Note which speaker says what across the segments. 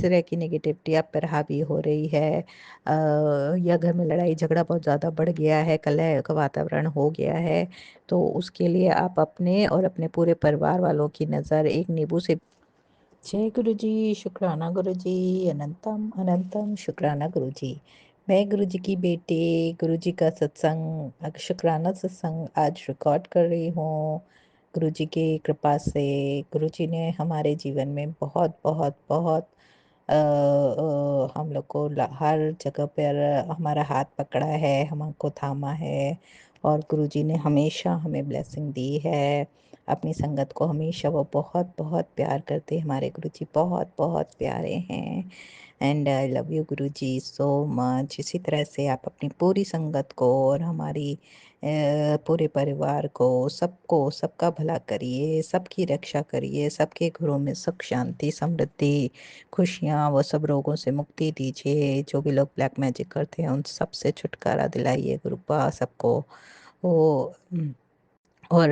Speaker 1: तरह की नेगेटिविटी आप पर हावी हो रही है, या घर में लड़ाई झगड़ा बहुत ज़्यादा बढ़ गया है, कलह का वातावरण हो गया है, तो उसके लिए आप अपने और अपने पूरे परिवार वालों की नज़र एक नींबू से जय गुरु जी, शुक्राना गुरु जी, अनंतम अनंतम शुक्राना गुरु जी। मैं गुरु जी की बेटी, गुरु जी का सत्संग, शुक्राना सत्संग आज रिकॉर्ड कर रही हूँ। गुरु जी की कृपा से गुरु जी ने हमारे जीवन में बहुत बहुत बहुत हम लोग को हर जगह पर हमारा हाथ पकड़ा है, हमको थामा है, और गुरु जी ने हमेशा हमें ब्लेसिंग दी है। अपनी संगत को हमेशा वो बहुत बहुत प्यार करते हैं। हमारे गुरु जी बहुत बहुत प्यारे हैं, and I love you Guru ji so much. इसी तरह से आप अपनी पूरी संगत को और हमारी पूरे परिवार को, सबको, सबका भला करिए, सबकी रक्षा करिए, सबके घरों में सुख शांति समृद्धि खुशियाँ वो सब रोगों से मुक्ति दीजिए। जो भी लोग ब्लैक मैजिक करते हैं उन सब से छुटकारा दिलाइए गुरुपा सबको। वो और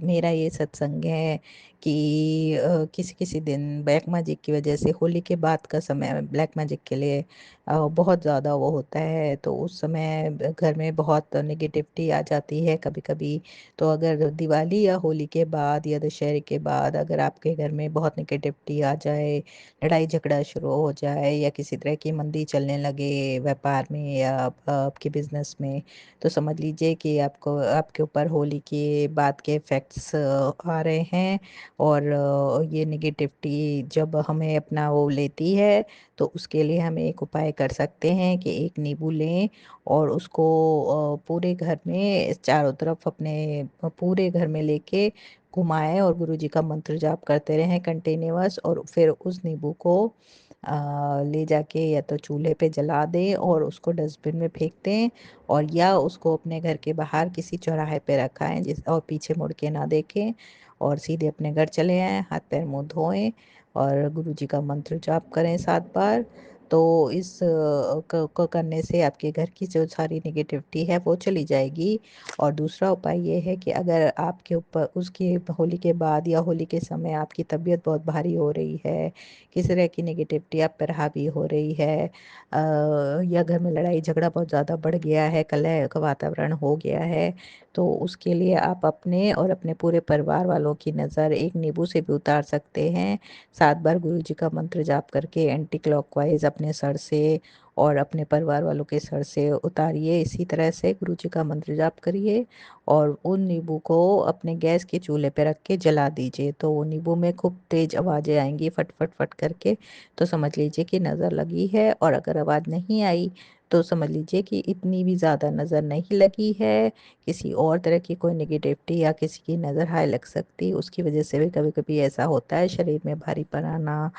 Speaker 1: मेरा ये सत्संग है कि किसी-किसी दिन ब्लैक मैजिक की वजह से होली के बाद का समय ब्लैक मैजिक के लिए बहुत ज़्यादा वो होता है, तो उस समय घर में बहुत नेगेटिविटी आ जाती है कभी-कभी। तो अगर दिवाली या होली के बाद या दशहरे के बाद अगर आपके घर में बहुत नेगेटिविटी आ जाए, लड़ाई झगड़ा शुरू हो जाए या किसी तरह की मंदी चलने लगे व्यापार में या आपके बिज़नेस में, तो समझ लीजिए कि आपके ऊपर होली के बाद के इफ़ेक्ट्स आ रहे हैं। और ये नेगेटिविटी जब हमें अपना वो लेती है, तो उसके लिए हम एक उपाय कर सकते हैं कि एक नींबू लें और उसको पूरे घर में चारों तरफ अपने पूरे घर में लेके घुमाएँ और गुरु जी का मंत्र जाप करते रहें कंटिन्यूअस, और फिर उस नींबू को ले जाके या तो चूल्हे पे जला दें और उसको डस्टबिन में फेंक दें, और या उसको अपने घर के बाहर किसी चौराहे पे रखाएँ और पीछे मुड़ के ना देखें, और सीधे अपने घर चले आएँ, हाथ पैर मुँह धोएँ और गुरु जी का मंत्र जाप करें 7 बार। तो इस को करने से आपके घर की जो सारी नेगेटिविटी है वो चली जाएगी। और दूसरा उपाय ये है कि अगर आपके ऊपर उसकी होली के बाद या होली के समय आपकी तबीयत बहुत भारी हो रही है, किसी तरह की नेगेटिविटी आप पर हावी हो रही है, या घर में लड़ाई झगड़ा बहुत ज़्यादा बढ़ गया है, कलह का वातावरण हो गया है, तो उसके लिए आप अपने और अपने पूरे परिवार वालों की नज़र एक नींबू से भी उतार सकते हैं। 7 बार गुरु जी का मंत्र जाप करके एंटी क्लॉकवाइज़ अपने सर से और अपने परिवार वालों के सर से उतारिए। इसी तरह से गुरु जी का मंत्र जाप करिए और उन नींबू को अपने गैस के चूल्हे पे रख के जला दीजिए। तो वो नींबू में खूब तेज़ आवाज़ें आएँगी फट, फट, फट करके, तो समझ लीजिए कि नज़र लगी है। और अगर आवाज़ नहीं आई, तो समझ लीजिए कि इतनी भी ज़्यादा नज़र नहीं लगी है, किसी और तरह की कोई नेगेटिविटी या किसी की नज़र हाय लग सकती, उसकी वजह से भी कभी-कभी ऐसा होता है, शरीर में भारीपन आना,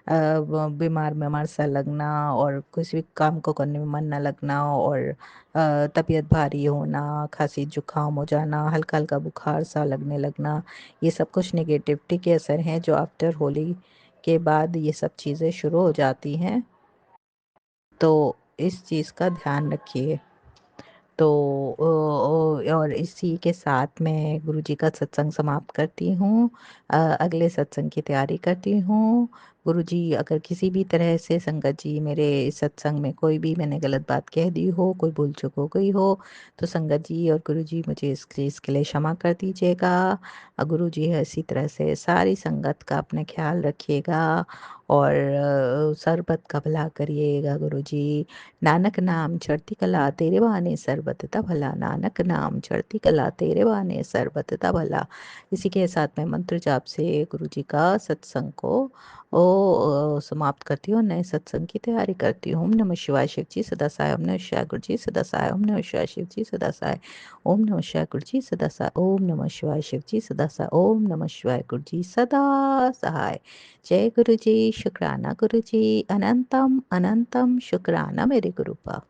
Speaker 1: बीमार-बीमार सा लगना और किसी भी काम को करने में मन ना लगना, और तबीयत भारी होना, खाँसी जुकाम हो जाना, हल्का-हल्का बुखार सा लगने लगना, ये सब कुछ नेगेटिविटी के असर हैं जो आफ्टर होली के बाद ये सब चीज़ें शुरू हो जाती हैं। तो इस चीज़ का ध्यान रखिए। तो और इसी के साथ मैं गुरुजी का सत्संग समाप्त करती हूँ। अगले सत्संग की तैयारी करती हूँ। गुरुजी अगर किसी भी तरह से संगत जी मेरे इस सत्संग में कोई भी मैंने गलत बात कह दी हो, कोई भूल-चूक हो गई हो, तो संगत जी और गुरुजी मुझे इस चीज़ के लिए क्षमा कर दीजिएगा। गुरुजी इसी तरह से सारी संगत का अपना ख़्याल रखिएगा और सर्बत का भला करिएगा गुरुजी। नानक नाम चढ़ती कला तेरे बहाने सर्बत दा भला, नानक नाम चढ़ती कला तेरे बहाने सर्बत दा भला। इसी के साथ मैं मंत्र जाप से गुरु जी का सत्संग को समाप्त करती हूँ, नए सत्संग की तैयारी करती हूँ। ओम नमः शिवाय शिव जी सदा सहाय, ओम नमः शिवाय गुरु जी सदा सहाय, ओम नमः शिवाय शिव जी सदा सहाय, ओम नमः शिवाय गुरु जी सदा सहाय, ओम नमः शिवाय शिव जी सदा सहाय, ओम नमः शिवाय गुरु जी सदा सहाय। जय गुरु जी, शुक्राना गुरु जी, अनंतम अनंतम शुक्राना मेरे गुरुपा।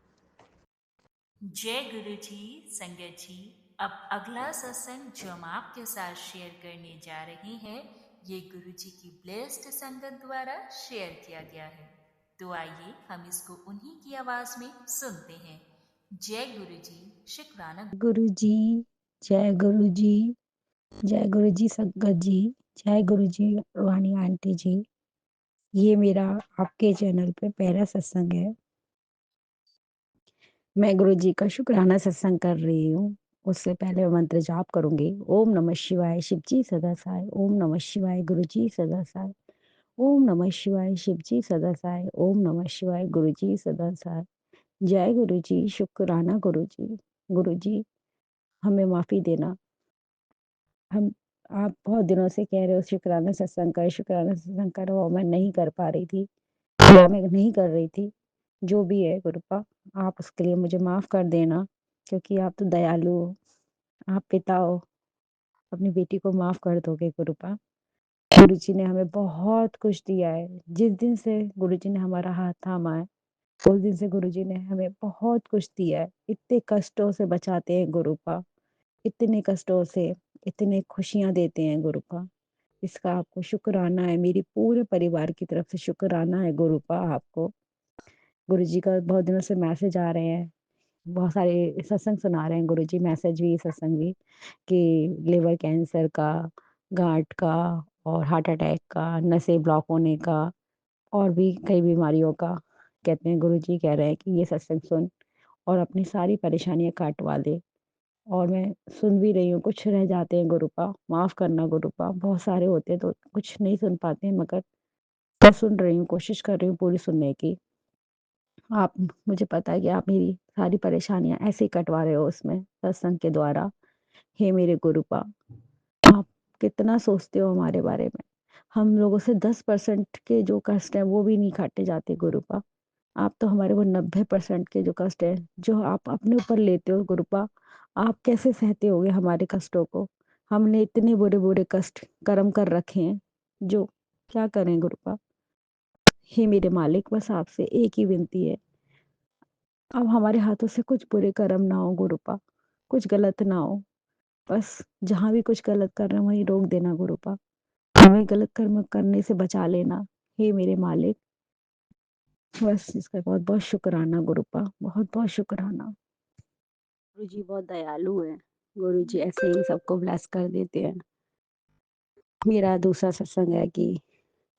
Speaker 2: जय गुरु जी। संगत जी, अब अगला सत्संग जो हम आपके साथ शेयर करने जा रहे हैं, ये गुरु जी की ब्लेस्ड संगत द्वारा शेयर किया गया है। तो आइए हम इसको उन्हीं की आवाज में सुनते हैं। जय गुरु जी, शुक्राना।
Speaker 3: गुरु जी, जय गुरु जी, जय गुरु जी संगत जी, जय गुरु जी रोहानी आंटी जी, ये मेरा आपके चैनल पे पहला सत्संग है। मैं गुरुजी का शुक्राना सत्संग कर रही हूँ। उससे पहले मैं मंत्र जाप करूँगी। ओम नमः शिवाय शिवजी सदा सहाय। ओम नमः शिवाय गुरुजी सदा सहाय। ओम नमः शिवाय शिवजी सदा सहाय। ओम नमः शिवाय गुरुजी सदा सहाय। जय गुरुजी, शुक्राना गुरुजी। गुरुजी, हमें माफ़ी देना। हम आप बहुत दिनों से कह रहे हो शुक्राना सत्संग करो, और मैं नहीं कर पा रही थी, या मैं नहीं कर रही थी। जो भी है गुरुपा, आप उसके लिए मुझे माफ़ कर देना, क्योंकि आप तो दयालु हो, आप पिता हो, अपनी बेटी को माफ़ कर दोगे गुरुपा। गुरुजी ने हमें बहुत कुछ दिया है। जिस दिन से गुरुजी ने हमारा हाथ थामा है, उस दिन से गुरुजी ने हमें बहुत कुछ दिया है। इतने कष्टों से बचाते हैं गुरुपा, इतने कष्टों से इतने खुशियाँ देते हैं गुरुपा। इसका आपको शुक्राना है, मेरी पूरे परिवार की तरफ से शुक्राना है गुरुपा आपको। गुरुजी का बहुत दिनों से मैसेज आ रहे हैं, बहुत सारे सत्संग सुना रहे हैं गुरुजी, मैसेज भी सत्संग भी, कि लिवर कैंसर का, गांठ का, और हार्ट अटैक का, नसें ब्लॉक होने का, और भी कई बीमारियों का। कहते हैं गुरुजी कह रहे हैं कि ये सत्संग सुन और अपनी सारी परेशानियां काटवा दे। और मैं सुन भी रही हूँ, कुछ रह जाते हैं गुरुपा, माफ़ करना गुरुपा, बहुत सारे होते हैं तो कुछ नहीं सुन पाते हैं, मगर मैं सुन रही हूँ, कोशिश कर रही हूँ पूरी सुनने की। आप, मुझे पता है कि आप मेरी सारी परेशानियाँ ऐसे ही कटवा रहे हो उसमें, सत्संग के द्वारा। हे मेरे गुरुपा, आप कितना सोचते हो हमारे बारे में। हम लोगों से 10% के जो कष्ट है वो भी नहीं काटे जाते गुरुपा। आप तो हमारे वो 90% के जो कष्ट है, जो आप अपने ऊपर लेते हो गुरुपा, आप कैसे सहते होगे हमारे कष्टों को। हमने इतने बुरे बुरे कष्ट कर्म कर रखे हैं, जो क्या करें गुरुपा। हे मेरे मालिक, बस आपसे एक ही विनती है, अब हमारे हाथों से कुछ बुरे कर्म ना हो गुरुपा, कुछ गलत ना हो। बस जहाँ भी कुछ गलत कर रहे हैं वहीं रोक देना गुरुपा, हमें गलत कर्म करने से बचा लेना। हे मेरे मालिक, बस इसका बहुत बहुत शुक्राना गुरुपा, बहुत बहुत शुक्राना। गुरु जी बहुत दयालु है। गुरु जी ऐसे ही सबको ब्लेस कर देते हैं। मेरा दूसरा सत्संग है कि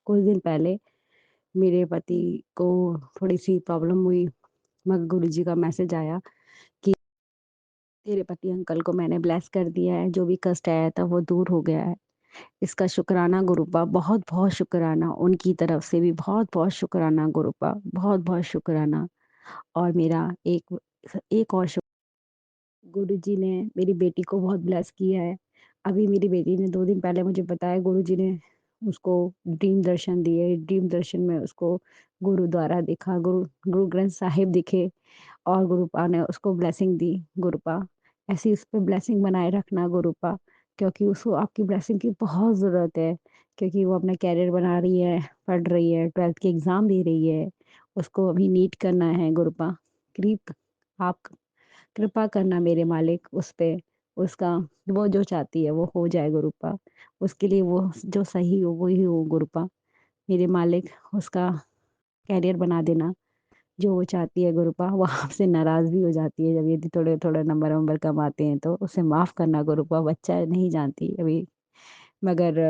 Speaker 3: कुछ दिन पहले मेरे पति को थोड़ी सी प्रॉब्लम हुई, मगर गुरु जी का मैसेज आया कि तेरे पति अंकल को मैंने ब्लेस कर दिया है, जो भी कष्ट आया था वो दूर हो गया है। इसका शुक्राना गुरुपा, बहुत बहुत शुक्राना, उनकी तरफ से भी बहुत बहुत शुक्राना गुरुपा, बहुत बहुत शुक्राना। और मेरा एक और गुरुजी ने मेरी बेटी को बहुत ब्लेस किया है। अभी मेरी बेटी ने 2 दिन पहले मुझे बताया, गुरुजी ने उसको ड्रीम दर्शन दिए। ड्रीम दर्शन में उसको गुरुद्वारा दिखा, गुरु ग्रंथ साहिब दिखे, और गुरुपा ने उसको ब्लेसिंग दी। गुरुपा, ऐसी उस पे ब्लेसिंग बनाए रखना गुरुपा, क्योंकि उसको आपकी ब्लेसिंग की बहुत ज़रूरत है, क्योंकि वो अपना करियर बना रही है, पढ़ रही है, 12th के एग्ज़ाम दे रही है। उसको अभी नीट करना है गुरुपा। कृप आप कृपा करना मेरे मालिक उस पे, उसका वो जो चाहती है वो हो जाए गुरुपा। उसके लिए वो जो सही हो वही हो गुरुपा। मेरे मालिक, उसका करियर बना देना जो वो चाहती है गुरुपा। वो आपसे नाराज़ भी हो जाती है जब यदि थोड़े-थोड़े नंबर-वंबर कम आते हैं तो, उसे माफ़ करना गुरुपा, बच्चा है, नहीं जानती अभी। मगर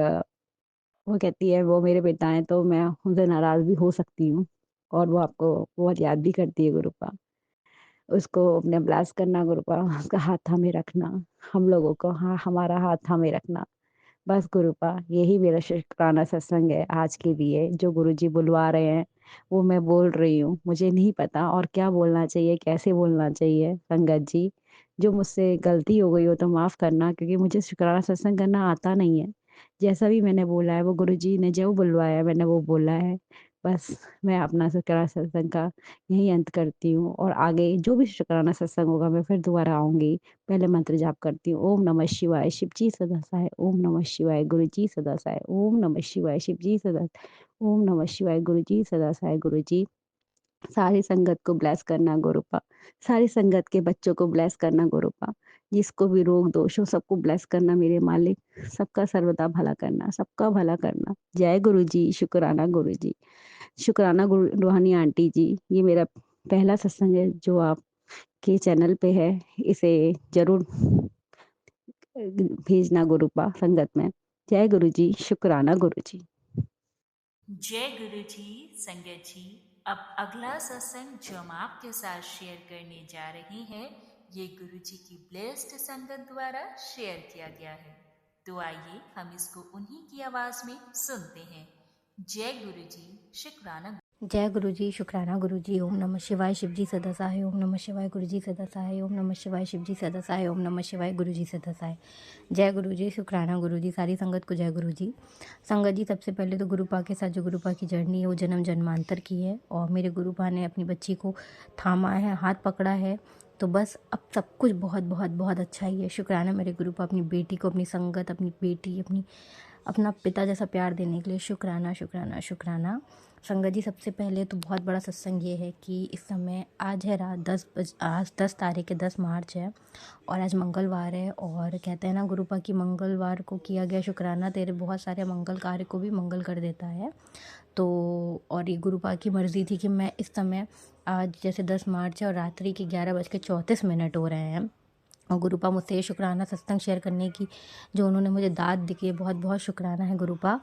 Speaker 3: वो कहती है वो मेरे बेटा हैं तो मैं उनसे नाराज़ भी हो सकती हूँ, और वो आपको बहुत याद भी करती है गुरुपा। उसको अपने ब्लेस करना गुरुपा, उसका हाथ थामे रखना, हम लोगों को, हाँ, हमारा हाथ थामे रखना। बस गुरुपा, यही मेरा शुक्राना सत्संग है आज के लिए। जो गुरुजी बुलवा रहे हैं वो मैं बोल रही हूँ। मुझे नहीं पता और क्या बोलना चाहिए, कैसे बोलना चाहिए। संगत जी, जो मुझसे गलती हो गई हो तो माफ़ करना, क्योंकि मुझे शुक्राना सत्संग करना आता नहीं है। जैसा भी मैंने बोला है, वो गुरुजी ने जो बुलवाया है मैंने वो बोला है। बस मैं अपना शुक्राना सत्संग का यहीं अंत करती हूँ, और आगे जो भी शुक्राना सत्संग होगा मैं फिर दोबारा आऊँगी। पहले मंत्र जाप करती हूँ। ओम नमः शिवाय शिवजी सदा सहाय। ओम नमः शिवाय गुरुजी सदा सहाय। ओम नमः शिवाय शिवजी सदा। ओम नमः शिवाय गुरुजी सदा सहाय। गुरुजी, सारी संगत को ब्लेस करना गुरुपा, सारी संगत के बच्चों को ब्लेस करना गुरुपा, जिसको भी रोग दोष हो सबको ब्लेस करना मेरे मालिक, सबका सर्वदा भला करना, सबका भला करना। जय गुरु जी, शुक्राना गुरु जी, शुक्राना गुरु रूहानी आंटी जी। ये मेरा पहला सत्संग है जो आपके चैनल पे है। इसे ज़रूर भेजना गुरुपा संगत में। जय गुरु जी, शुक्राना गुरु जी।
Speaker 2: जय गुरु जी संगत जी। अब अगला सत्संग जो हम आपके साथ शेयर करने जा रहे हैं, ये गुरु जी की ब्लेस्ड संगत द्वारा शेयर किया गया है। तो आइए हम इसको उन्हीं की आवाज में सुनते हैं। जय गुरु जी, शुक्राना।
Speaker 4: जय गुरु जी, शुक्राना गुरु जी। ओम नमः शिवाय, शिव जी सदा सहाय। ओम नमः शिवाय, गुरु जी सदा सहाय। ओम नमः शिवाय, शिव जी सदा सहाय। ओम नमः शिवाय, गुरु जी सदा सहाय। जय गुरु जी, शुक्राना गुरु जी। सारी संगत को जय गुरु जी। संगत जी, सबसे पहले तो गुरुपा के साथ जो गुरुपा की जर्नी है वो जन्म जन्मांतर की है, और मेरे गुरुपा ने अपनी बच्ची को थामा है, हाथ पकड़ा है। तो बस अब सब कुछ बहुत बहुत बहुत अच्छा ही है। शुक्राना मेरे गुरुपा, अपनी बेटी को, अपनी संगत, अपनी बेटी, अपना पिता जैसा प्यार देने के लिए। शुक्राना शुक्राना शुक्राना। संगत जी, सबसे पहले तो बहुत बड़ा सत्संग ये है कि इस समय आज है रात 10 आज 10 तारीख है, 10 मार्च है, और आज मंगलवार है। और कहते हैं ना गुरुपा की मंगलवार को किया गया शुक्राना तेरे बहुत सारे मंगल कार्य को भी मंगल कर देता है। तो और ये गुरुपा की मर्ज़ी थी कि मैं इस समय, आज जैसे 10 मार्च है और रात्रि के 11:34 हो रहे हैं, और गुरुपा मुझसे ये शुक्राना सत्संग शेयर करने की जो उन्होंने मुझे दाद दी है, बहुत बहुत शुक्राना है गुरुपा।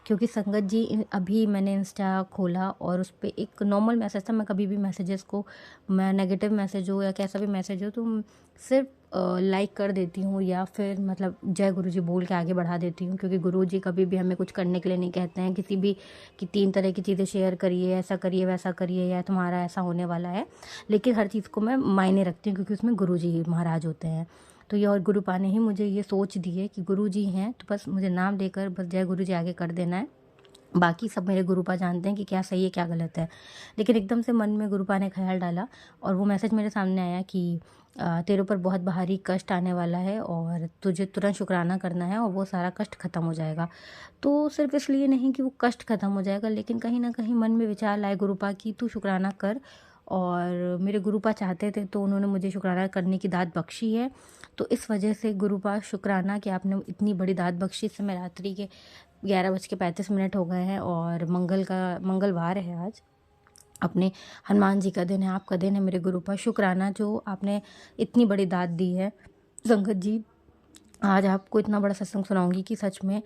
Speaker 4: क्योंकि संगत जी, अभी मैंने इंस्टा खोला और उस पर एक नॉर्मल मैसेज था। मैं कभी भी मैसेजेस को, मैं नेगेटिव मैसेज हो या कैसा भी मैसेज हो, तो सिर्फ लाइक कर देती हूँ, या फिर मतलब जय गुरु जी बोल के आगे बढ़ा देती हूँ। क्योंकि गुरु जी कभी भी हमें कुछ करने के लिए नहीं कहते हैं, किसी भी कि 3 तरह की चीज़ें शेयर करिए, ऐसा करिए वैसा करिए, या तुम्हारा ऐसा होने वाला है। लेकिन हर चीज़ को मैं मायने रखती हूँ, क्योंकि उसमें गुरु जी महाराज होते हैं। तो ये और गुरुपा ने ही मुझे ये सोच दी है कि गुरु जी हैं, तो बस मुझे नाम लेकर बस जय गुरु जी आगे कर देना है। बाकी सब मेरे गुरुपा जानते हैं कि क्या सही है क्या गलत है। लेकिन एकदम से मन में गुरुपा ने ख्याल डाला और वो मैसेज मेरे सामने आया कि तेरे ऊपर बहुत भारी कष्ट आने वाला है और तुझे तुरंत शुक्राना करना है और वो सारा कष्ट ख़त्म हो जाएगा। तो सिर्फ इसलिए नहीं कि वो कष्ट ख़त्म हो जाएगा, लेकिन कहीं ना कहीं मन में विचार लाए गुरुपा की तू शुक्राना कर। और मेरे गुरुपा चाहते थे, तो उन्होंने मुझे शुक्राना करने की दाद बख्शी है। तो इस वजह से गुरुपा शुक्राना कि आपने इतनी बड़ी दाद बख्शी। इस समय रात्रि के 11:35 हो गए हैं और मंगलवार है आज। अपने हनुमान जी का दिन है, आपका दिन है मेरे गुरुपा। शुक्राना जो आपने इतनी बड़ी दाद दी है। संगत जी, आज आपको इतना बड़ा सत्संग सुनाऊंगी कि सच में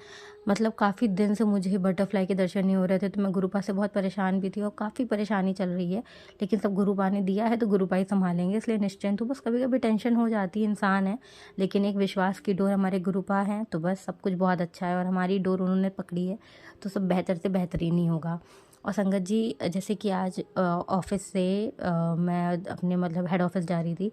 Speaker 4: मतलब काफ़ी दिन से मुझे बटरफ्लाई के दर्शन नहीं हो रहे थे, तो मैं गुरुपा से बहुत परेशान भी थी और काफ़ी परेशानी चल रही है। लेकिन सब गुरुपा ने दिया है तो गुरुपा ही संभालेंगे, इसलिए निश्चिंत हूँ। बस कभी कभी टेंशन हो जाती है, इंसान है, लेकिन एक विश्वास की डोर हमारे गुरुपा हैं, तो बस सब कुछ बहुत अच्छा है। और हमारी डोर उन्होंने पकड़ी है, तो सब बेहतर से बेहतरीन ही होगा। और संगत जी, जैसे कि आज ऑफिस से मैं अपने मतलब हेड ऑफिस जा रही थी,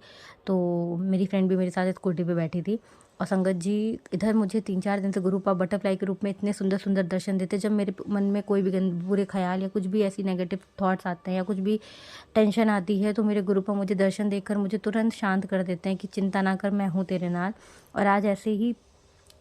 Speaker 4: तो मेरी फ्रेंड भी मेरे साथ स्कूटी पे बैठी थी। और संगत जी, इधर मुझे 3-4 दिन से गुरुपा बटरफ्लाई के रूप में इतने सुंदर सुंदर दर्शन देते। जब मेरे मन में कोई भी बुरे ख्याल या कुछ भी ऐसी नेगेटिव थॉट्स आते हैं या कुछ भी टेंशन आती है, तो मेरे गुरुपा मुझे दर्शन देकर मुझे तुरंत शांत कर देते हैं कि चिंता ना कर, मैं हूँ तेरे नाल। और आज ऐसे ही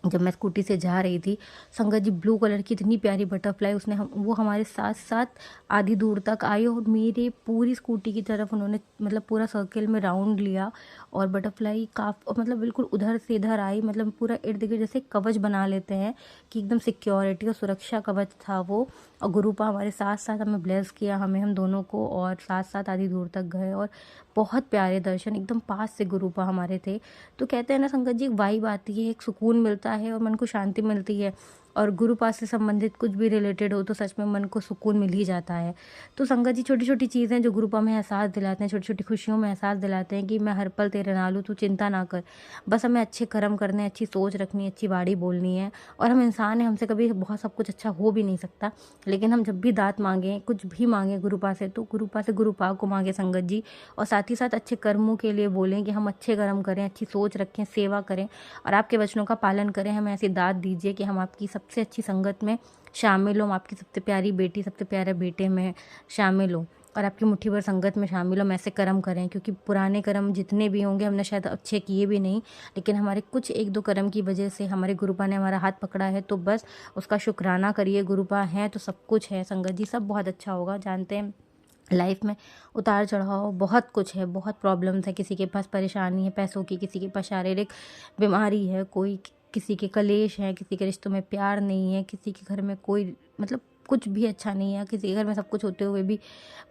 Speaker 4: जब मैं स्कूटी से जा रही थी, संगत जी, ब्लू कलर की इतनी प्यारी बटरफ्लाई वो हमारे साथ साथ आधी दूर तक आई और मेरे पूरी स्कूटी की तरफ उन्होंने मतलब पूरा सर्किल में राउंड लिया। और बटरफ्लाई मतलब बिल्कुल उधर से इधर आई, मतलब पूरा इर्द गिर्द जैसे कवच बना लेते हैं कि एकदम सिक्योरिटी और सुरक्षा कवच था वो। और गुरुपा हमारे साथ साथ हमें ब्लेस किया, हम दोनों को, और साथ साथ आधी दूर तक गए और बहुत प्यारे दर्शन, एकदम पास से गुरुपा हमारे थे। तो कहते हैं ना संगत जी, एक वाइब आती है, एक सुकून मिलता है और मन को शांति मिलती है। और गुरुपा से संबंधित कुछ भी रिलेटेड हो तो सच में मन को सुकून मिल ही जाता है। तो संगत जी, छोटी छोटी चीज़ें जो गुरुपा में एहसास दिलाते हैं, छोटी छोटी खुशियों में एहसास दिलाते हैं कि मैं हर पल तेरे नाल हूँ, तू चिंता ना कर। बस हमें अच्छे कर्म करने हैं, अच्छी सोच रखनी है, अच्छी वाणी बोलनी है। और हम इंसान हैं, हमसे कभी बहुत सब कुछ अच्छा हो भी नहीं सकता, लेकिन हम जब भी दात मांगें, कुछ भी मांगें गुरुपा से, तो गुरुपा से गुरुपा को मांगे संगत जी। और साथ ही साथ अच्छे कर्मों के लिए बोलें कि हम अच्छे कर्म करें, अच्छी सोच रखें, सेवा करें और आपके वचनों का पालन करें। हमें ऐसी दात दीजिए कि हम आपकी सबसे अच्छी संगत में शामिल हों, आपकी सबसे प्यारी बेटी, सबसे प्यारे बेटे में शामिल हों और आपकी मुट्ठी भर संगत में शामिल हों। ऐसे कर्म करें, क्योंकि पुराने कर्म जितने भी होंगे हमने शायद अच्छे किए भी नहीं, लेकिन हमारे कुछ 1-2 कर्म की वजह से हमारे गुरुपा ने हमारा हाथ पकड़ा है, तो बस उसका शुक्राना करिए। गुरुपा हैं तो सब कुछ है संगत जी, सब बहुत अच्छा होगा। जानते हैं लाइफ में उतार चढ़ाव बहुत कुछ है, बहुत प्रॉब्लम्स है, किसी के पास परेशानी है पैसों की, किसी के पास शारीरिक बीमारी है, कोई किसी के कलेश है, किसी के रिश्तों में प्यार नहीं है, किसी के घर में कोई मतलब कुछ भी अच्छा नहीं है, किसी के घर में सब कुछ होते हुए भी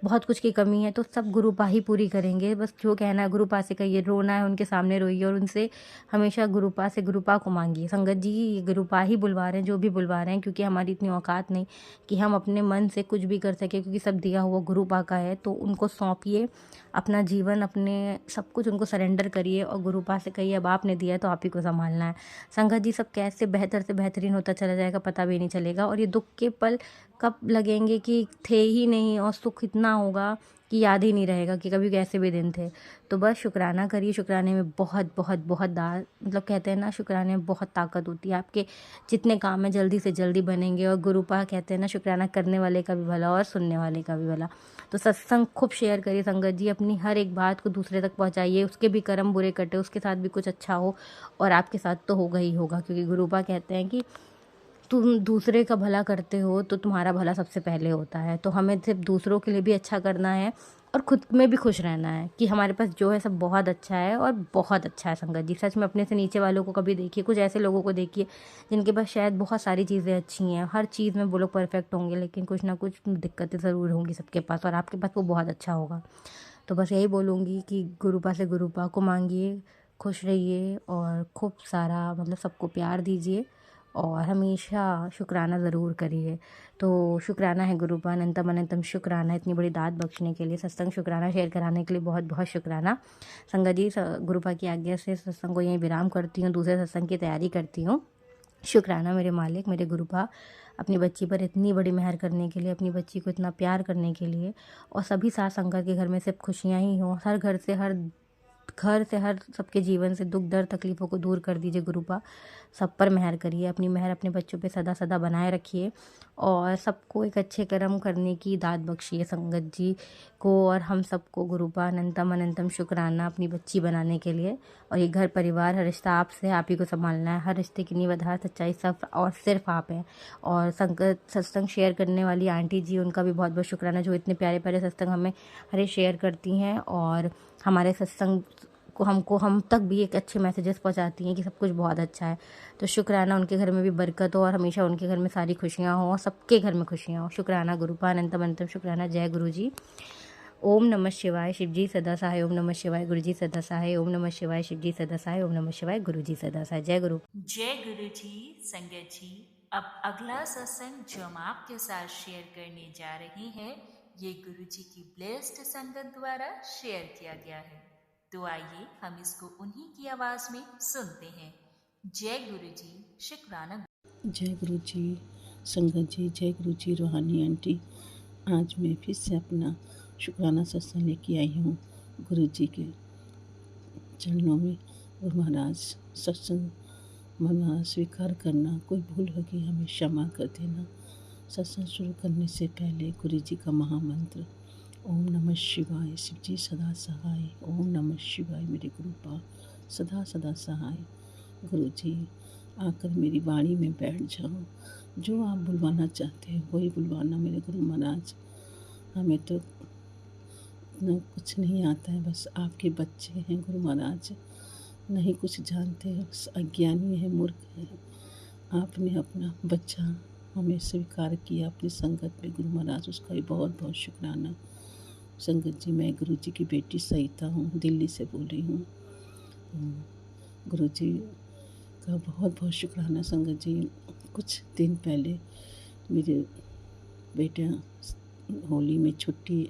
Speaker 4: बहुत कुछ की कमी है, तो सब गुरुपा ही पूरी करेंगे। बस जो कहना है गुरुपा से कहिए, रोना है उनके सामने रोइए और उनसे हमेशा गुरुपा से गुरुपा को मांगिए। संगत जी ये गुरुपा ही बुलवा रहे हैं, जो भी बुलवा रहे हैं, क्योंकि हमारी इतनी औकात नहीं कि हम अपने मन से कुछ भी कर सके, क्योंकि सब दिया हुआ गुरुपा का है। तो उनको सौंपिए अपना जीवन, अपने सब कुछ उनको सरेंडर करिए और गुरुपा से कहिए अब आपने दिया है तो आप ही को संभालना है। संगत जी सब कैसे बेहतर से बेहतरीन होता चला जाएगा, पता भी नहीं चलेगा, और ये दुख के पल कब लगेंगे कि थे ही नहीं, और सुख इतना होगा कि याद ही नहीं रहेगा कि कभी कैसे भी दिन थे। तो बस शुक्राना करिए, शुक्राने में बहुत बहुत बहुत मतलब कहते हैं ना, शुक्राने में बहुत ताकत होती है। आपके जितने काम है जल्दी से जल्दी बनेंगे, और गुरुपा कहते हैं ना, शुक्राना करने वाले का भी भला और सुनने वाले का भी भला। तो सत्संग खूब शेयर करिए संगत जी, अपनी हर एक बात को दूसरे तक पहुंचाइए, उसके भी कर्म बुरे कटे, उसके साथ भी कुछ अच्छा हो, और आपके साथ तो होगा ही होगा, क्योंकि गुरुपा कहते हैं कि तुम दूसरे का भला करते हो तो तुम्हारा भला सबसे पहले होता है। तो हमें सिर्फ दूसरों के लिए भी अच्छा करना है और खुद में भी खुश रहना है कि हमारे पास जो है सब बहुत अच्छा है, और बहुत अच्छा है संगत जी। सच में अपने से नीचे वालों को कभी देखिए, कुछ ऐसे लोगों को देखिए जिनके पास शायद बहुत सारी चीज़ें अच्छी हैं, हर चीज़ में वो लोग परफेक्ट होंगे, लेकिन कुछ ना कुछ दिक्कतें ज़रूर होंगी सबके पास, और आपके पास वो बहुत अच्छा होगा। तो बस यही बोलूँगी कि गुरुपा से गुरुपा को मांगिए, खुश रहिए और खूब सारा मतलब सबको प्यार दीजिए, और हमेशा शुक्राना ज़रूर करिए। तो शुक्राना है गुरुपा, अनंतम अनंतम शुक्राना इतनी बड़ी दात बख्शने के लिए, सत्संग शुक्राना शेयर कराने के लिए बहुत बहुत शुक्राना। संगत जी गुरुपा की आज्ञा से सत्संग को यहीं विराम करती हूँ, दूसरे सत्संग की तैयारी करती हूँ। शुक्राना मेरे मालिक, मेरे गुरुपा, अपनी बच्ची पर इतनी बड़ी मेहर करने के लिए, अपनी बच्ची को इतना प्यार करने के लिए, और सभी साथ संगत के घर में सिर्फ खुशियाँ ही हों, हर घर से हर सबके जीवन से दुख दर्द तकलीफ़ों को दूर कर दीजिए गुरुपा। सब पर मेहर करिए, अपनी मेहर अपने बच्चों पे सदा सदा बनाए रखिए, और सबको एक अच्छे कर्म करने की दात बख्शिए संगत जी को, और हम सबको गुरुपा अनंतम अनंतम शुक्राना अपनी बच्ची बनाने के लिए। और ये घर परिवार हर रिश्ता आपसे, आप ही को संभालना है, हर रिश्ते की नींव आधार सच्चाई सब और सिर्फ आप हैं। और संगत सत्संग शेयर करने वाली आंटी जी, उनका भी बहुत बहुत शुक्राना, जो इतने प्यारे प्यारे सत्संग हमें हरे शेयर करती हैं, और हमारे सत्संग को हम तक भी एक अच्छे मैसेजेस पहुंचाती हैं कि सब कुछ बहुत अच्छा है। तो शुक्राना, उनके घर में भी बरकत हो, और हमेशा उनके घर में सारी खुशियाँ हों, और सबके घर में खुशियाँ हों। शुक्राना गुरुपा, अनंतम अनंतम शुक्राना। जय गुरु जी। ओम नमः शिवाय, शिव जी सदा सहाय। ओम नमः शिवाय, गुरु जी सदा सहाय। ओम नमः शिवाय, शिव जी सदा सहाय। ओम नमः शिवाय, गुरु जी सदा सहाय। जय गुरु।
Speaker 2: जय गुरु जी। संगत जी अब अगला सत्संग जो हम आपके साथ शेयर करने जा रहे हैं, ये गुरु जी की ब्लेस्ड संगत द्वारा शेयर किया गया है। तो आइए हम इसको उन्हीं की आवाज में सुनते हैं। जय गुरु जी। शुक्राना।
Speaker 5: जय गुरु जी संगत जी, जय गुरु जी रूहानी आंटी। आज मैं फिर से अपना शुक्राना सत्संग लेके आई हूँ गुरु जी के चरणों में। और महाराज सत्संग महाराज स्वीकार करना, कोई भूल होगी हमें क्षमा कर देना। सत्संग शुरू करने से पहले गुरु जी का महामंत्र ओम नमः शिवाय, शिव जी सदा सहाय। ओम नमः शिवाय, मेरे गुरुपा सदा सदा सहाय। गुरु जी आकर मेरी वाणी में बैठ जाओ, जो आप बुलवाना चाहते हैं वही बुलवाना मेरे गुरु महाराज। हमें तो इतना कुछ नहीं आता है, बस आपके बच्चे हैं गुरु महाराज, नहीं कुछ जानते हैं, बस अज्ञानी है, मूर्ख है। आपने अपना बच्चा हमें स्वीकार किया अपनी संगत में गुरु महाराज, उसका भी बहुत बहुत शुक्राना। संगत जी मैं गुरु जी की बेटी सहिता हूँ, दिल्ली से बोल रही हूँ। गुरु जी का बहुत बहुत शुक्राना। संगत जी कुछ दिन पहले मेरे बेटा होली में छुट्टी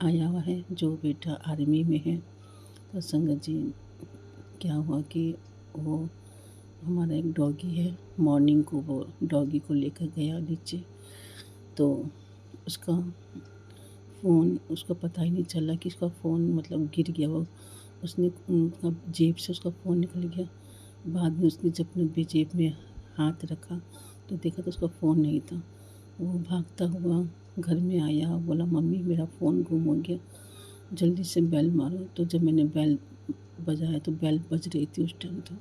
Speaker 5: आया हुआ है, जो बेटा आर्मी में है। तो संगत जी क्या हुआ कि वो हमारा एक डॉगी है, मॉर्निंग को वो डॉगी को लेकर गया नीचे, तो उसका फ़ोन, उसको पता ही नहीं चला कि उसका फ़ोन मतलब गिर गया। वो उसने जेब से उसका फ़ोन निकल गया। बाद में उसने जब अपने जेब में हाथ रखा तो देखा तो उसका फ़ोन नहीं था। वो भागता हुआ घर में आया, बोला मम्मी मेरा फ़ोन गुम हो गया, जल्दी से बेल मारो। तो जब मैंने बेल बजाया तो बेल बज रही थी उस टाइम, तो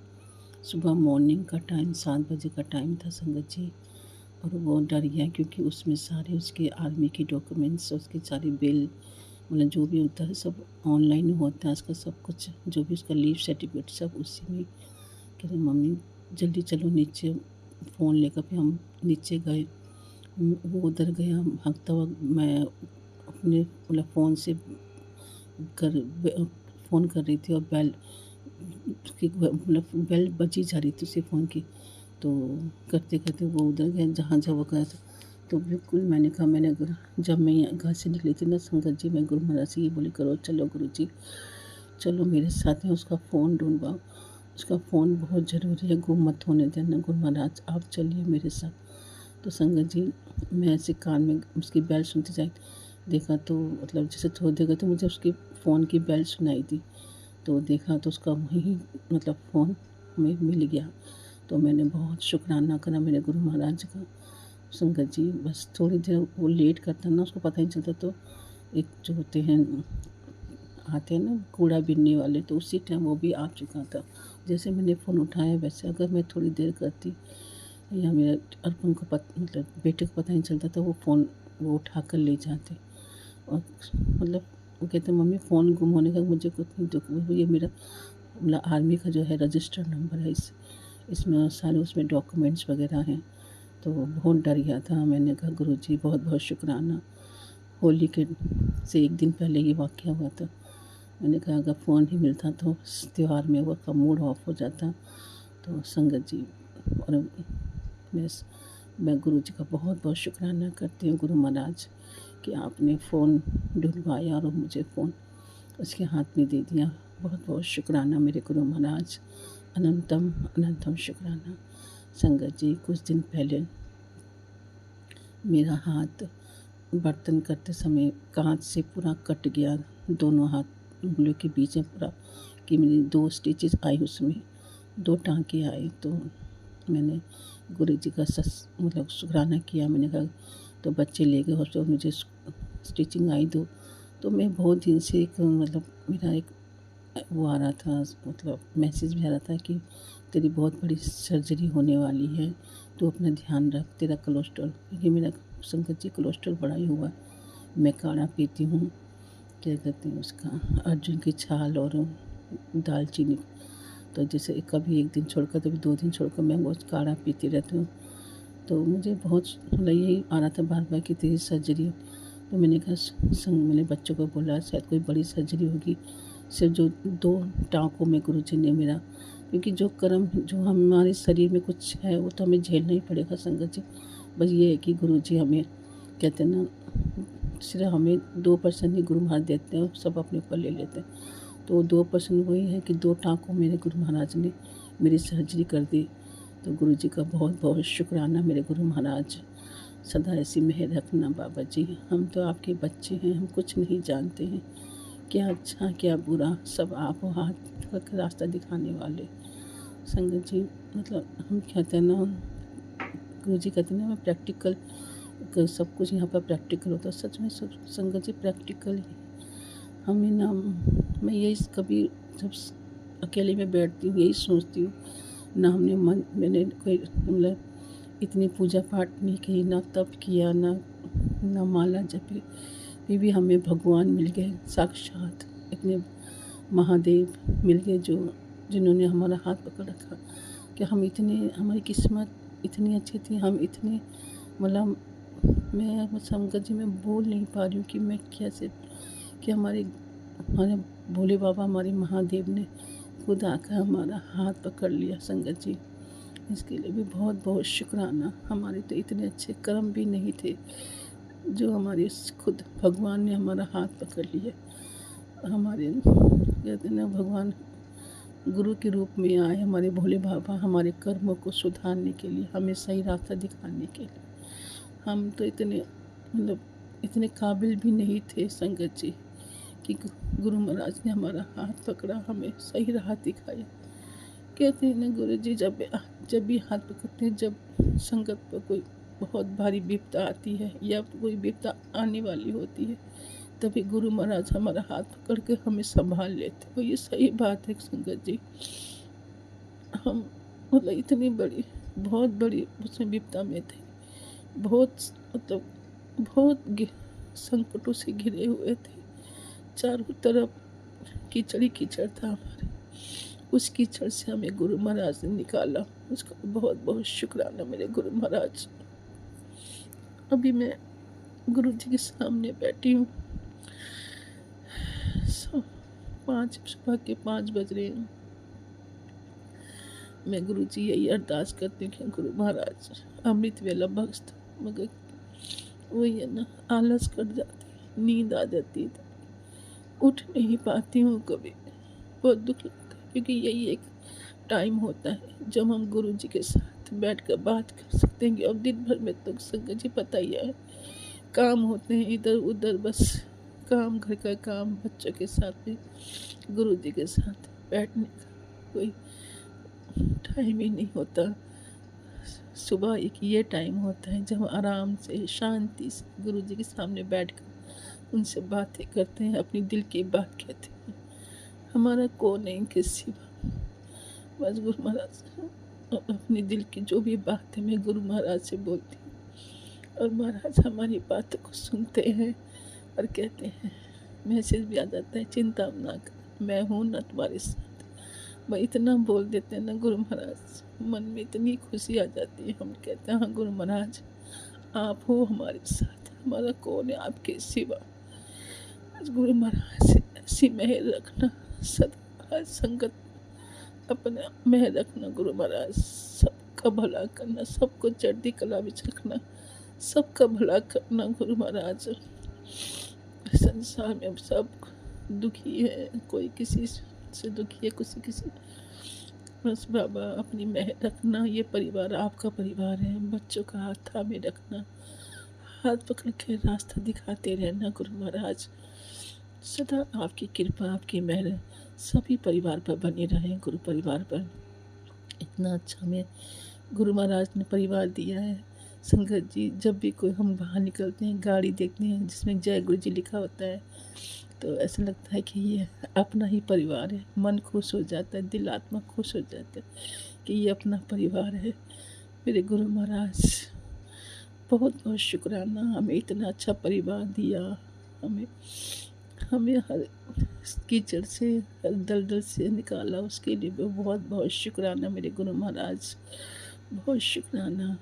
Speaker 5: सुबह मॉर्निंग का टाइम 7 बजे का टाइम था संगत जी। और वो डर गया क्योंकि उसमें सारे उसके आर्मी के डॉक्यूमेंट्स, उसके सारे बिल, मतलब जो भी होता है सब ऑनलाइन होता है उसका, सब कुछ जो भी उसका लीव सर्टिफिकेट सब उसी में। कह रहे मम्मी जल्दी चलो नीचे फ़ोन लेकर। फिर हम नीचे गए वो उधर गया भागता हुआ। मैं अपने मतलब कर फ़ोन कर रही थी और बेल की मतलब बेल बजी जा रही थी उसकी फ़ोन की। तो करते-करते वो उधर गया जहाँ वो गया था। तो बिल्कुल मैंने कहा जब मैं यहाँ घर से निकली थी ना संगत जी, मैं गुरु महाराज से ये बोली, करो चलो गुरुजी, चलो मेरे साथ में उसका फ़ोन ढूँढवाओ। उसका फ़ोन बहुत ज़रूरी है, गुम मत होने देना गुरु महाराज, आप चलिए मेरे साथ। तो संगत जी, मैं ऐसे कान में उसकी बेल सुनती जाई, देखा तो मतलब जैसे थोड़ी देर गई तो मुझे उसकी फ़ोन की बेल सुनाई दी। तो देखा तो उसका वहीं मतलब फ़ोन हमें मिल गया। तो मैंने बहुत शुक्राना करा मेरे गुरु महाराज का। संगत जी, बस थोड़ी देर वो लेट करता ना, उसको पता ही चलता, तो एक जो होते हैं आते हैं ना कूड़ा बीनने वाले, तो उसी टाइम वो भी आ चुका था। जैसे मैंने फ़ोन उठाया वैसे अगर मैं थोड़ी देर करती या मेरा अर्पण को मतलब बेटे को पता नहीं चलता था, वो उठा कर ले जाते। और मतलब वो कहते मम्मी फ़ोन गुम होने का मुझे कुछ नहीं दुःख, ये मेरा मतलब आर्मी का जो है रजिस्टर्ड नंबर है, इसमें सारे उसमें डॉक्यूमेंट्स वगैरह हैं। तो बहुत डर गया था। मैंने कहा गुरुजी बहुत बहुत शुक्राना, होली के से एक दिन पहले ये वाक़या हुआ था। मैंने कहा अगर फ़ोन ही मिलता तो इस त्योहार में वो का मूड ऑफ हो जाता। तो संगत जी, और मैं मैं गुरुजी का बहुत बहुत शुक्राना करती हूँ गुरु महाराज कि आपने फ़ोन ढूँढवाया और मुझे फ़ोन उसके हाथ में दे दिया। बहुत बहुत शुक्राना मेरे गुरु महाराज, अनंतम अनंतम शुक्राना। संगत जी, कुछ दिन पहले मेरा हाथ बर्तन करते समय काँच से पूरा कट गया, दोनों हाथ उंगलियों के बीच में पूरा, कि मेरी 2 स्टिचेस आई उसमें, 2 टाँके आए। तो मैंने गुरुजी का मतलब शुक्राना किया। मैंने कहा तो बच्चे ले गए हॉस्पिटल, मुझे स्टिचिंग आई 2। तो मैं बहुत दिन से एक मतलब मेरा एक वो आ रहा था, मतलब मैसेज भी आ रहा था कि तेरी बहुत बड़ी सर्जरी होने वाली है, तो अपना ध्यान रख, तेरा कोलेस्ट्रॉल, क्योंकि मेरा संगत जी कोलेस्ट्रॉल बढ़ा ही हुआ। मैं काढ़ा पीती हूँ, क्या कहते हैं उसका, अर्जुन की छाल और दालचीनी। तो जैसे कभी एक दिन छोड़कर कभी 2 दिन छोड़कर मैं वो काढ़ा पीती रहती हूँ। तो मुझे बहुत मतलब यही आ रहा था बार-बार कि तेरी सर्जरी। तो मैंने कहा मैंने बच्चों को बोला शायद कोई बड़ी सर्जरी होगी, सिर्फ जो 2 टाँकों में गुरुजी ने मेरा, क्योंकि जो कर्म जो हमारे शरीर में कुछ है वो तो हमें झेलना ही पड़ेगा संगत जी। बस ये है कि गुरुजी हमें कहते हैं ना, सिर्फ हमें 2% ही गुरु महाराज देते हैं, सब अपने ऊपर ले लेते हैं। तो 2% वही है कि 2 टाँकों मेरे गुरु महाराज ने मेरी सर्जरी कर दी। तो गुरुजी का बहुत बहुत शुक्राना मेरे गुरु महाराज, सदा ऐसी मेहर रखना बाबा जी। हम तो आपके बच्चे हैं, हम कुछ नहीं जानते हैं, क्या अच्छा क्या बुरा सब आप हो, हाथ का रास्ता दिखाने वाले। संगत जी, मतलब हम कहते हैं ना, गुरुजी कहते हैं ना, मैं प्रैक्टिकल सब कुछ यहाँ पर प्रैक्टिकल होता है। सच में सब संगत जी प्रैक्टिकल ही हमें ना, मैं यही कभी जब अकेले में बैठती हूँ यही सोचती हूँ ना, मैंने कोई मतलब इतनी पूजा पाठ नहीं की, ना तप किया, ना माला जपी, फिर भी हमें भगवान मिल गए साक्षात, इतने महादेव मिल गए जिन्होंने हमारा हाथ पकड़ रखा। कि हम इतने, हमारी किस्मत इतनी अच्छी थी, हम इतने मतलब मैं संगत जी मैं बोल नहीं पा रही हूँ कि मैं कैसे, कि हमारे भोले बाबा हमारे महादेव ने खुद आकर हमारा हाथ पकड़ लिया संगत जी। इसके लिए भी बहुत बहुत शुक्राना। हमारे तो इतने अच्छे कर्म भी नहीं थे जो हमारे खुद भगवान ने हमारा हाथ पकड़ लिया। हमारे कहते हैं ना, भगवान गुरु के रूप में आए, हमारे भोले बाबा हमारे कर्मों को सुधारने के लिए, हमें सही रास्ता दिखाने के लिए। हम तो इतने मतलब इतने काबिल भी नहीं थे संगत जी कि गुरु महाराज ने हमारा हाथ पकड़ा, हमें सही राह दिखाया। कहते हैं ना गुरु जी, जब भी हाथ पकड़ते हैं, जब संगत पर कोई बहुत भारी विपदा आती है या कोई विपदा आने वाली होती है, तभी गुरु महाराज हमारा हाथ पकड़ के हमें संभाल लेते। और ये सही बात है संगत जी। हम मतलब इतनी बड़ी बहुत बड़ी उसमें विपदा में थे, बहुत मतलब बहुत संकटों से घिरे हुए थे, चारों तरफ कीचड़ ही कीचड़ था हमारे। उस कीचड़ से हमें गुरु महाराज ने निकाला, उसका बहुत बहुत शुक्राना मेरे गुरु महाराज। अभी मैं गुरु जी के सामने बैठी हूँ। 5 सुबह के 5 बज रहे हैं। मैं गुरु जी यही अरदास करती हूँ कि गुरु महाराज अमृत वेला बख्श दो, मगर वही है ना, आलस कर जाती है, नींद आ जाती है, उठ नहीं पाती हूँ कभी। बहुत दुख लगता है, क्योंकि यही एक टाइम होता है जब हम गुरु जी के साथ बैठ कर बात कर सकते हैं। और दिन भर में तो संगत जी पता ही है, काम होते हैं इधर उधर, बस काम, घर का काम, बच्चों के साथ में गुरु जी के साथ बैठने का कोई टाइम ही नहीं होता। सुबह एक ये टाइम होता है जब आराम से शांति से गुरु जी के सामने बैठकर उनसे बातें करते हैं, अपनी दिल की बात कहते हैं। हमारा कौन नहीं के सिवा, बस गुरु महाराज अपने दिल की जो भी बात है मैं गुरु महाराज से बोलती हूँ, और महाराज हमारी बातों को सुनते हैं और कहते हैं, मैसेज भी आ जाता है, चिंता ना कर, मैं हूँ ना तुम्हारे साथ। वह इतना बोल देते हैं ना गुरु महाराज, मन में इतनी खुशी आ जाती है। हम कहते हैं हाँ गुरु महाराज आप हो हमारे साथ, हमारा कौन है आपके सिवा। आज गुरु महाराज से ऐसी मेहर रखना, सदा संगत अपना मेहर रखना गुरु महाराज, सबका भला करना, सबको चढ़ती कला विच रखना, सबका भला करना गुरु महाराज। संसार में सब दुखी है, कोई किसी से दुखी है, किसी बस बाबा अपनी मेहर रखना। ये परिवार आपका परिवार है, बच्चों का हाथ थामे रखना, हाथ पकड़ के रास्ता दिखाते रहना गुरु महाराज। सदा आपकी कृपा, आपकी मेहर सभी परिवार पर बनी रहे गुरु परिवार पर। इतना अच्छा हमें गुरु महाराज ने परिवार दिया है। संगत जी जब भी कोई हम बाहर निकलते हैं, गाड़ी देखते हैं जिसमें जय गुरु जी लिखा होता है, तो ऐसा लगता है कि ये अपना ही परिवार है। मन खुश हो जाता है, दिल आत्मा खुश हो जाता है कि ये अपना परिवार है। मेरे गुरु महाराज बहुत बहुत शुक्राना, हमें इतना अच्छा परिवार दिया, हमें हमें हर कीचड़ से, हर दलदल से निकाला, उसके लिए भी बहुत बहुत शुक्राना मेरे गुरु महाराज, बहुत शुक्राना।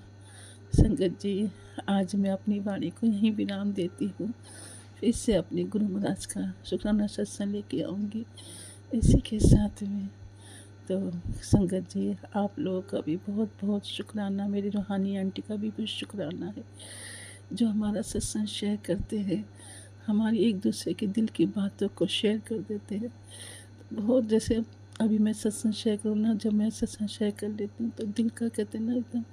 Speaker 5: संगत जी आज मैं अपनी वाणी को यहीं विराम देती हूँ, फिर से अपने गुरु महाराज का शुक्राना सत्संग लेके आऊँगी इसी के साथ में। तो संगत जी आप लोगों का भी बहुत बहुत शुक्राना, मेरी रूहानी आंटी का भी बहुत शुक्राना है जो हमारा सत्संग शेयर करते हैं, हमारी एक दूसरे के दिल की बातों को शेयर कर देते हैं। बहुत जैसे अभी मैं सत्संग शेयर करूँ ना, जब मैं सत्संग शेयर कर लेती हूँ तो दिल का कहते हैं ना एकदम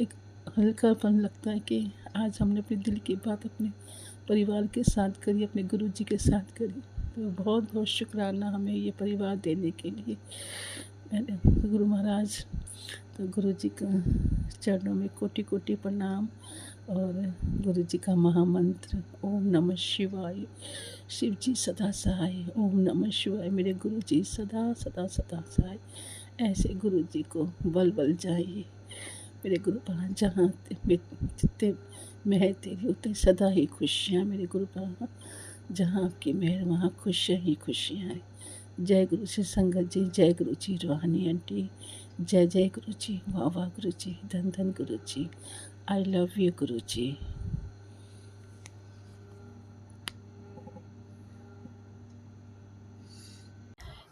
Speaker 5: एक हल्कापन लगता है कि आज हमने अपने दिल की बात अपने परिवार के साथ करी, अपने गुरु जी के साथ करी। तो बहुत बहुत शुक्राना हमें ये परिवार देने के लिए। मैंने गुरु महाराज, तो गुरु जी का चरणों में कोटि कोटि प्रणाम, और गुरु जी का महामंत्र ओम नमः शिवाय, शिव जी सदा सहाय, ओम नमः शिवाय, मेरे गुरु जी सदा सदा सदा सहाय। ऐसे गुरु जी को बल बल जाइए मेरे गुरु महाराज, जहाँ जितने मेहर तेरी उतने सदा ही खुशियाँ मेरे गुरु महाराज, जहाँ आपकी मेहर वहाँ खुशियाँ ही खुशियाँ हैं। जय गुरु जी संगत जी, जय गुरु जी रूहानी आंटी, जय जय गुरु जी, वाह वाह गुरु जी, धन धन गुरु जी, आई लव यू गुरु जी।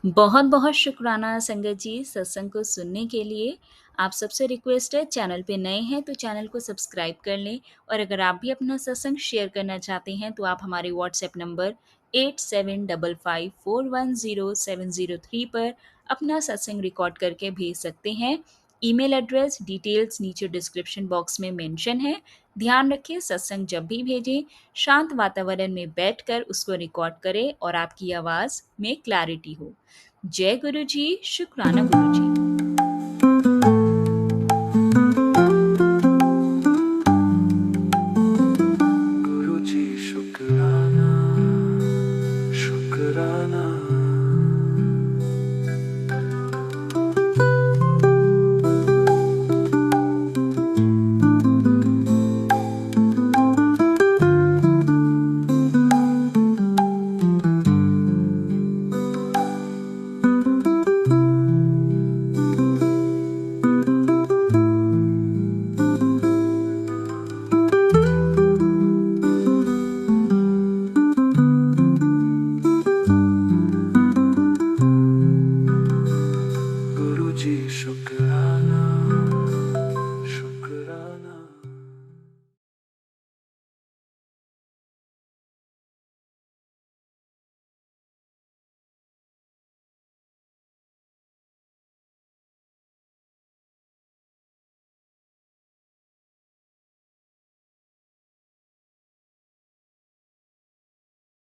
Speaker 2: बहुत बहुत शुक्राना संगत जी सत्संग को सुनने के लिए। आप सबसे रिक्वेस्ट है, चैनल पे नए हैं तो चैनल को सब्सक्राइब कर लें, और अगर आप भी अपना सत्संग शेयर करना चाहते हैं तो आप हमारे व्हाट्सएप नंबर 8755410703 पर अपना सत्संग रिकॉर्ड करके भेज सकते हैं। ईमेल एड्रेस डिटेल्स नीचे डिस्क्रिप्शन बॉक्स में मेंशन है। ध्यान रखें, सत्संग जब भी भेजें शांत वातावरण में बैठकर उसको रिकॉर्ड करें और आपकी आवाज़ में क्लैरिटी हो। जय गुरु जी, शुक्राना गुरु जी।